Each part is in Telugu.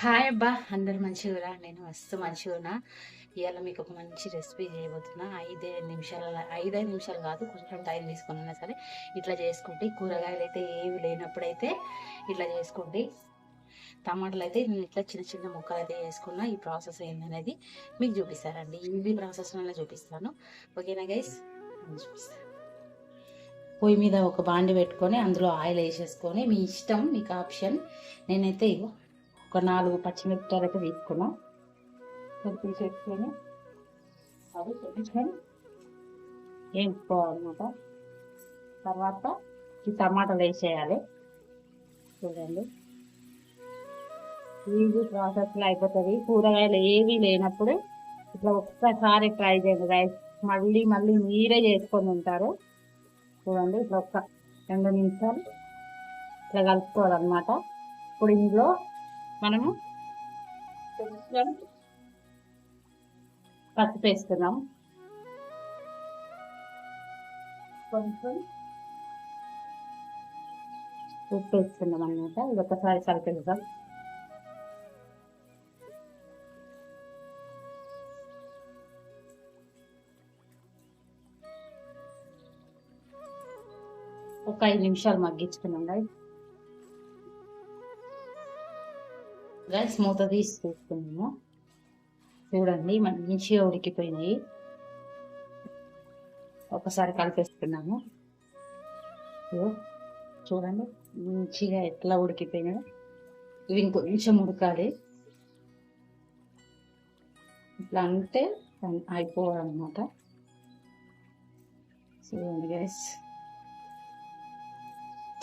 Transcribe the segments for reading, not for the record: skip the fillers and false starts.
హాయ్ అబ్బా, అందరు మంచిగా. నేను మస్తు మంచిగా. ఇవాళ మీకు ఒక మంచి రెసిపీ చేయబోతున్నా. 5 నిమిషాలు కాదు, కొంచెం టైం తీసుకున్నా సరే ఇట్లా చేసుకోండి. కూరగాయలు అయితే ఏవి లేనప్పుడైతే ఇట్లా చేసుకోండి. టమాటాలు అయితే నేను ఇట్లా చిన్న చిన్న ముక్కలు అయితే వేసుకున్నా. ఈ ప్రాసెస్ ఏందనేది మీకు చూపిస్తానండి. ఈజీ ప్రాసెస్లోనే చూపిస్తాను. ఓకేనా గైస్? చూపిస్తాను. పొయ్యి మీద ఒక బాండి పెట్టుకొని అందులో ఆయిల్ వేసేసుకొని, మీ ఇష్టం, మీకు ఆప్షన్. నేనైతే ఇగో ఒక 4 పచ్చిమిరపకాయలు అయితే తీసుకున్నాం. తీసేసుకొని అవి తెచ్చుకొని వేసుకోవాలన్నమాట. తర్వాత ఈ టమాటాలు వేసేయాలి. చూడండి, ఈజీ ప్రాసెస్లో అయిపోతుంది. కూరగాయలు ఏవి లేనప్పుడు ఇట్లా ఒక్కసారి ట్రై చేయండి రైస్. మళ్ళీ మళ్ళీ మీరే చేసుకొని ఉంటారు. చూడండి, ఇట్లా ఒక్క 2 నిమిషాలు ఇట్లా కలుపుకోవాలన్నమాట. ఇప్పుడు ఇందులో మనము కొంచెం పసుపు వేస్తున్నాం, కొంచెం ఉప్పు వేస్తున్నాం అన్నమాట. ఇది ఒకసారి కలిపేద్దాం. ఒక 5 నిమిషాలు మగ్గించుకున్నాం గైస్. మూత తీసి చూసుకున్నాము. చూడండి, మంచిగా ఉడికిపోయినాయి. ఒకసారి కలిపేస్తున్నాము. చూడండి మంచిగా ఎట్లా ఉడికిపోయినాయి. ఇవి ఇంకొంచెం ఉడకాలి. ఇట్లా అంటే అయిపోవాలన్నమాట. చూడండి గైస్,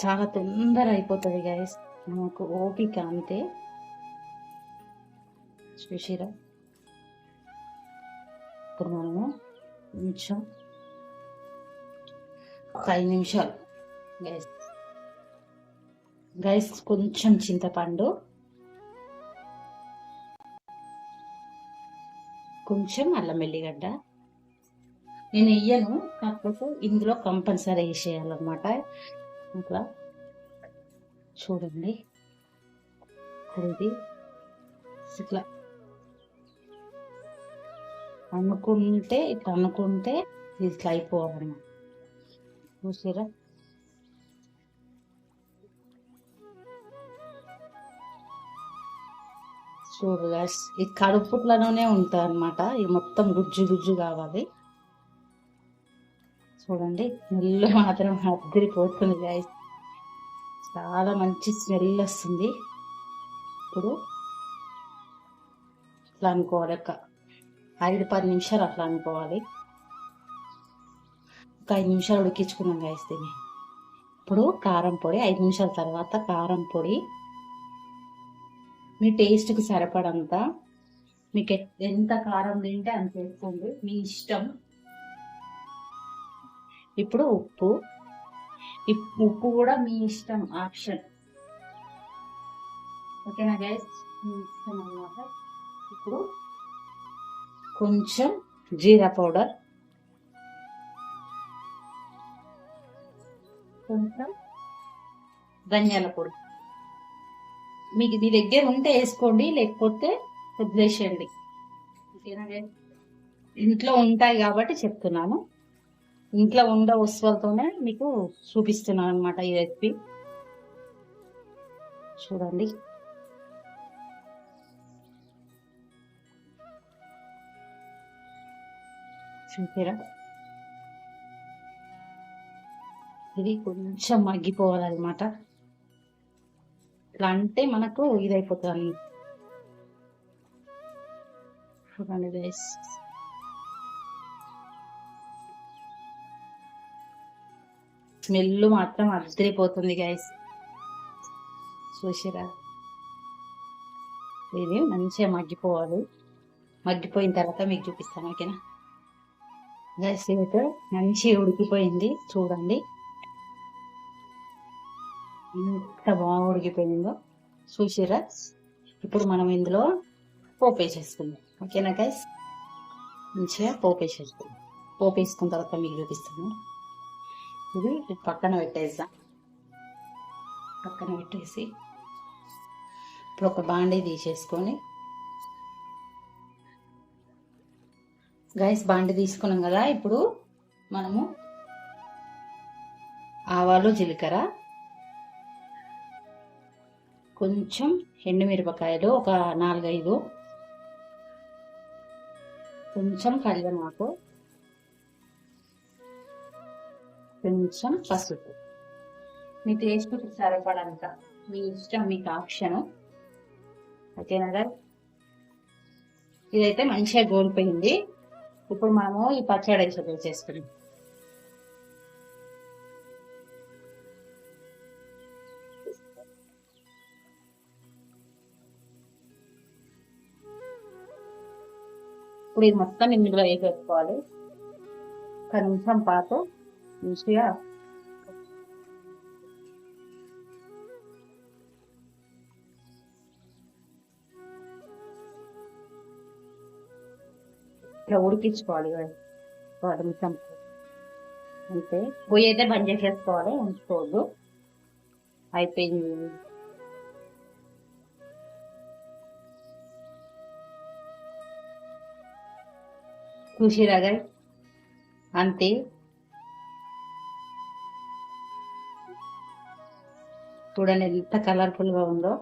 చాలా తొందర అయిపోతుంది గైస్. మనకు ఓపిక అంతే. చూసిరా, ఇప్పుడు మనము కొంచెం ఒక 5 నిమిషాలు గైస్ కొంచెం చింతపండు, కొంచెం అల్లం వెల్లిగడ్డ. నేను వెయ్యను, కాకపోతే ఇందులో కంపల్సరీ వేసేయాలన్నమాట. ఇట్లా చూడండి, ఇది ఇట్లా అనుకుంటే ఇట్లా అయిపోవాలన్నమాట. చూసారా, చూడు గాస్, ఇది కడుపుట్లోనే ఉంటుంది అనమాట. ఇది మొత్తం గుజ్జు గుజ్జు కావాలి. చూడండి, స్మెల్ మాత్రం అద్దరిపోతుంది గాయస్. చాలా మంచి స్మెల్ వస్తుంది. ఇప్పుడు ఇట్లా అనుకోవాలి, ఒక 5-10 నిమిషాలు అట్లా అనుకోవాలి. ఒక 5 నిమిషాలు ఉడికించుకున్నాం గాయస్ దీన్ని. ఇప్పుడు కారం పొడి, 5 నిమిషాల తర్వాత కారం పొడి మీ టేస్ట్కి సరిపడంత. మీకు ఎంత కారం తింటే అంత వేసుకోండి, మీ ఇష్టం. ఇప్పుడు ఉప్పు కూడా మీ ఇష్టం, ఆప్షన్. ఓకేనా గైస్? మీ ఇష్టం అన్నమాట. ఇప్పుడు కొంచెం జీరా పౌడర్, కొంచెం ధనియాల పొడి. మీకు మీ దగ్గర ఉంటే వేసుకోండి, లేకపోతే వదిలేసేయండి. ఓకేనా గైస్? ఇంట్లో ఉంటాయి కాబట్టి చెప్తున్నాను. ఇంట్లో ఉండే వస్తువులతోనే మీకు చూపిస్తున్నాను అనమాట ఈ రెసిపీ. చూడండి, చూసారా, ఇది కొంచెం మగ్గిపోవాలన్నమాట. ఇట్లా అంటే మనకు ఇదైపోతుంది. చూడండి గైస్, స్మెల్ మాత్రం అద్దరిపోతుంది గైస్. చూసిరా, ఇది మంచిగా మగ్గిపోవాలి. మగ్గిపోయిన తర్వాత మీకు చూపిస్తాను. ఓకేనా గైస్? ఇది మంచిగా ఉడికిపోయింది. చూడండి ఎంత బాగా ఉడికిపోయిందో. చూసిరా, ఇప్పుడు మనం ఇందులో పోపు వేసేసుకుందాం. ఓకేనా గైస్? మంచిగా పోపు వేసేసుకుందాం. పోపు వేసుకున్న తర్వాత మీకు చూపిస్తాను. ఇది పక్కన పెట్టేసి ఇప్పుడు ఒక బాండీ తీసేసుకొని గైస్ బాండీ తీసుకున్నాం కదా. ఇప్పుడు మనము ఆవాలు, జీలకర్ర, కొంచెం ఎండుమిరపకాయలు ఒక 4-5, కొంచెం కరివేపాకు, కొంచెం పసుపు, మీ టేస్ట్కి సరిపడంత, మీ ఇష్టం, మీకు ఆప్షన్. ఓకేనా? ఇదైతే మంచిగా గోలిపోయింది. ఇప్పుడు మనము ఈ పచ్చడి చేసుకున్నాం. ఇప్పుడు ఇది మొత్తం ఇందులో వేసేసుకోవాలి. ఒక నిమిషం పాటు మంచిగా ఇట్లా ఉడికించుకోవాలి. ఒక నిమిషం అంతే. పొయ్యి అయితే బంద్ చేసేసుకోవాలి, ఉంచుకోవద్దు. అయిపోయింది. చూసిరాగా అంతే. చూడండి ఎంత కలర్ఫుల్ గా ఉందో.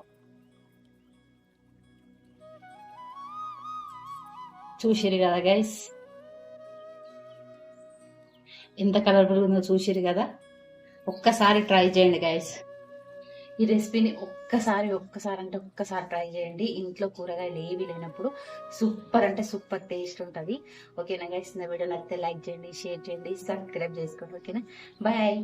చూసిరు కదా గైస్, ఎంత కలర్ఫుల్ ఉందో చూసిరు కదా. ఒక్కసారి ట్రై చేయండి గైస్. ఈ రెసిపీని ఒక్కసారి ట్రై చేయండి. ఇంట్లో కూరగాయలు ఏవి లేనప్పుడు సూపర్ అంటే సూపర్ టేస్ట్ ఉంటుంది. ఓకేనా గైస్? నా వీడియో నచ్చితే లైక్ చేయండి, షేర్ చేయండి, సబ్స్క్రైబ్ చేసుకోండి. ఓకేనా? బాయ్.